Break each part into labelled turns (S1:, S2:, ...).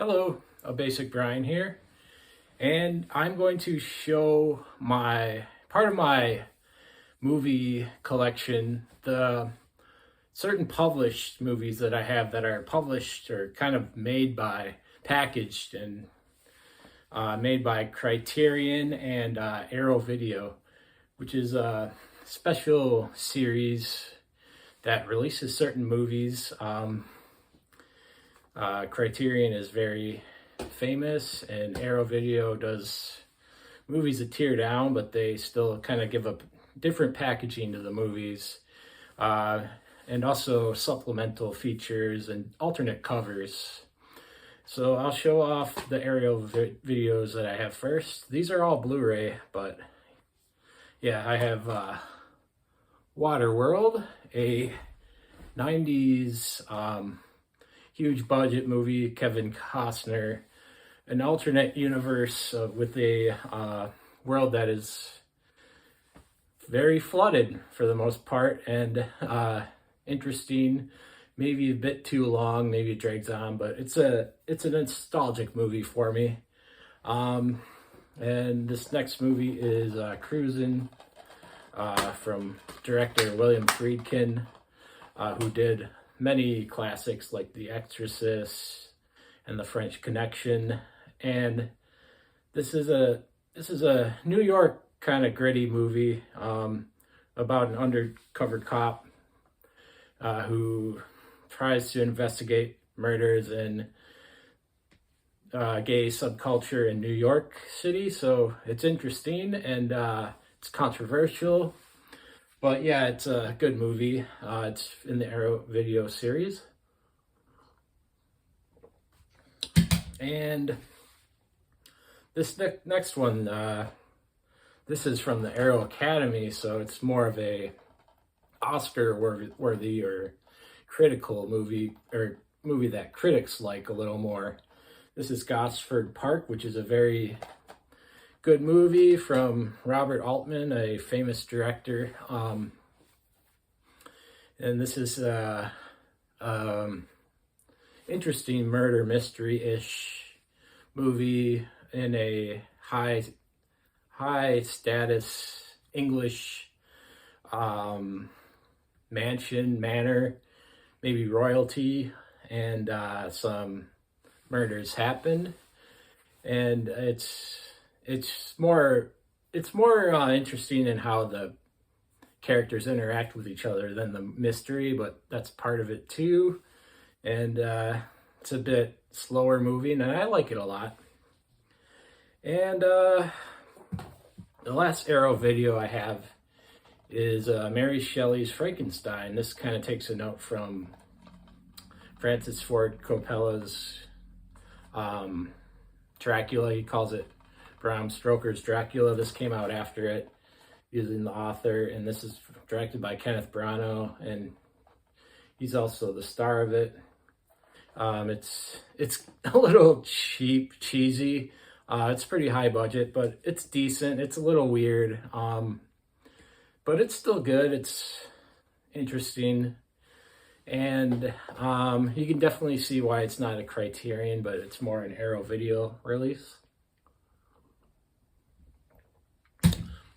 S1: Hello, a Basic Brian here, and I'm going to show my part of my movie collection, the certain published movies that I have that are published or kind of made by, packaged and made by Criterion and Arrow Video, which is a special series that releases certain movies. Criterion is very famous, and Arrow Video does movies that tear down, but they still kind of give a different packaging to the movies, and also supplemental features and alternate covers. So I'll show off the Arrow videos that I have first. These are all Blu-ray, but yeah, I have Waterworld, a 90s huge budget movie, Kevin Costner, an alternate universe with a world that is very flooded for the most part, and interesting, maybe a bit too long, maybe it drags on, but it's a nostalgic movie for me. And this next movie is Cruisin', from director William Friedkin, who did many classics like The Exorcist and The French Connection. And this is a New York kind of gritty movie about an undercover cop who tries to investigate murders in gay subculture in New York City. So it's interesting, and it's controversial. But yeah, it's a good movie. It's in the Arrow Video series. And this next one, this is from the Arrow Academy, so it's more of a Oscar-worthy or critical movie, or movie that critics like a little more. This is Gosford Park, which is a very good movie from Robert Altman, a famous director. And this is interesting murder mystery-ish movie in a high status English manor, maybe royalty, and some murders happen, and it's more interesting in how the characters interact with each other than the mystery, but that's part of it too. And it's a bit slower moving, and I like it a lot. And the last Arrow video I have is Mary Shelley's Frankenstein. This kind of takes a note from Francis Ford Coppola's Dracula. He calls it Bram Stoker's Dracula. This came out after it, using the author, and this is directed by Kenneth Branagh, and he's also the star of it. It's a little cheesy. It's pretty high budget, but it's decent. It's a little weird, but it's still good. It's interesting, and you can definitely see why it's not a Criterion, but it's more an Arrow Video release.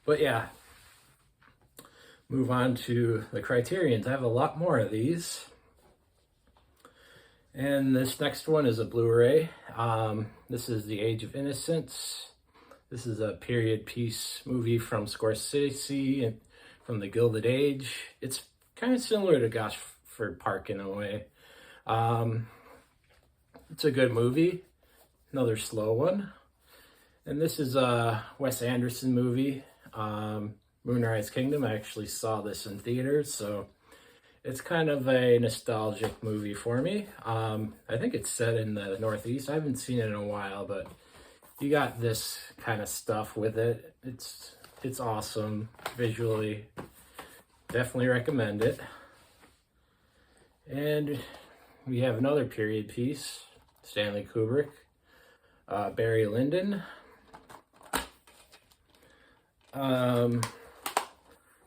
S1: But yeah, move on to the Criterions. I have a lot more of these. And this next one is a Blu-ray. This is The Age of Innocence. This is a period piece movie from Scorsese and from the Gilded Age. It's kind of similar to Gosford Park in a way. It's a good movie. Another slow one. And this is a Wes Anderson movie. Moonrise Kingdom. I actually saw this in theaters, so it's kind of a nostalgic movie for me. I think it's set in the Northeast. I haven't seen it in a while, but you got this kind of stuff with it. It's awesome visually. Definitely recommend it. And we have another period piece, Stanley Kubrick, Barry Lyndon.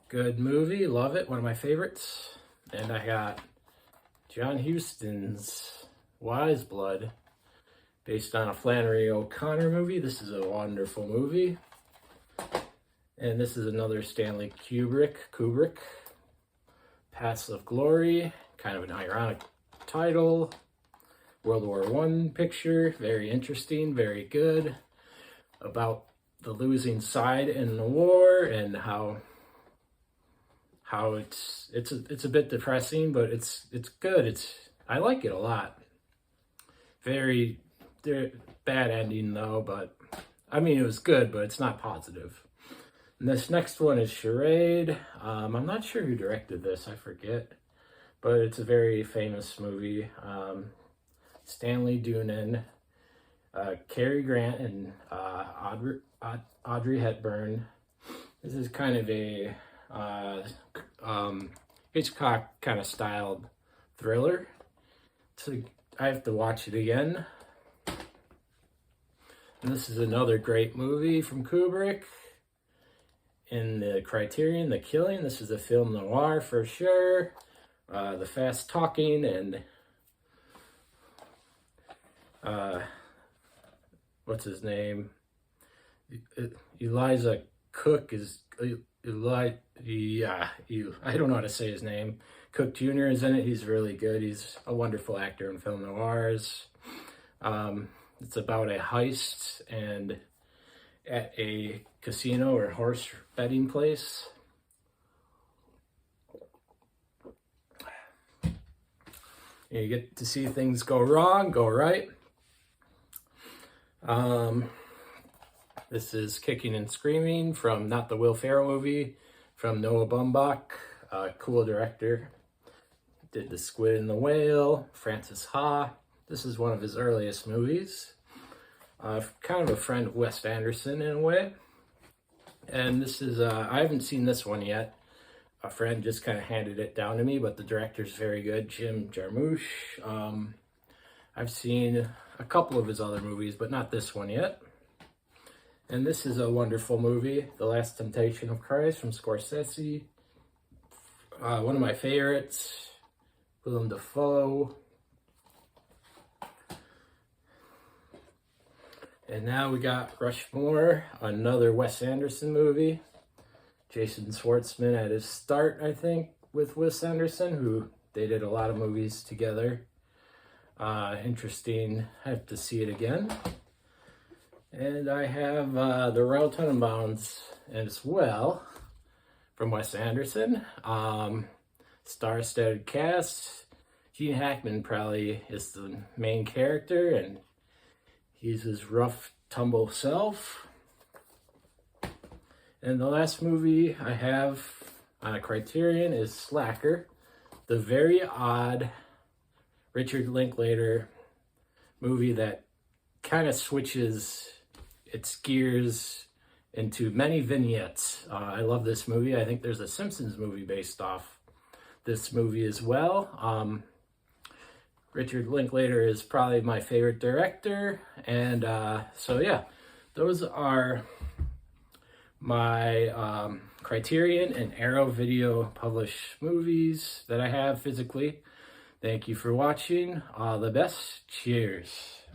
S1: Good movie, love it, one of my favorites. And I got John Huston's Wise Blood, based on a Flannery O'Connor movie. This is a wonderful movie. And this is another Stanley Kubrick, Paths of Glory, kind of an ironic title. World War I picture, very interesting, very good, about the losing side in the war and how it's a bit depressing, but it's good. I like it a lot. Very bad ending though, but I mean it was good, but it's not positive. And this next one is Charade. I'm not sure who directed this, I forget, but it's a very famous movie. Stanley Donen, Cary Grant, and Audrey Hepburn. This is kind of a Hitchcock kind of styled thriller. So I have to watch it again. And this is another great movie from Kubrick. In the Criterion, The Killing. This is a film noir for sure. The fast talking and what's his name? Eliza Cook is I don't know how to say his name. Cook Jr. is in it. He's really good. He's a wonderful actor in film noirs. It's about a heist and at a casino or horse betting place. You get to see things go wrong, go right. This is Kicking and Screaming from not the Will Ferrell movie, from Noah Baumbach, cool director. Did The Squid and the Whale, Francis Ha. This is one of his earliest movies. Kind of a friend of Wes Anderson in a way. And this is, I haven't seen this one yet. A friend just kind of handed it down to me, but the director's very good, Jim Jarmusch. I've seen a couple of his other movies, but not this one yet. And this is a wonderful movie, The Last Temptation of Christ from Scorsese. One of my favorites, Willem Dafoe. And now we got Rushmore, another Wes Anderson movie. Jason Schwartzman at his start, I think, with Wes Anderson, who they did a lot of movies together. Interesting. I have to see it again. And I have The Royal Tenenbaums as well, from Wes Anderson. Star-studded cast. Gene Hackman probably is the main character, and he's his rough, tumble self. And the last movie I have on a Criterion is Slacker, the very odd Richard Linklater movie that kind of switches its gears into many vignettes. I love this movie. I think there's a Simpsons movie based off this movie as well. Richard Linklater is probably my favorite director. And so yeah, those are my Criterion and Arrow Video published movies that I have physically. Thank you for watching. All the best. Cheers.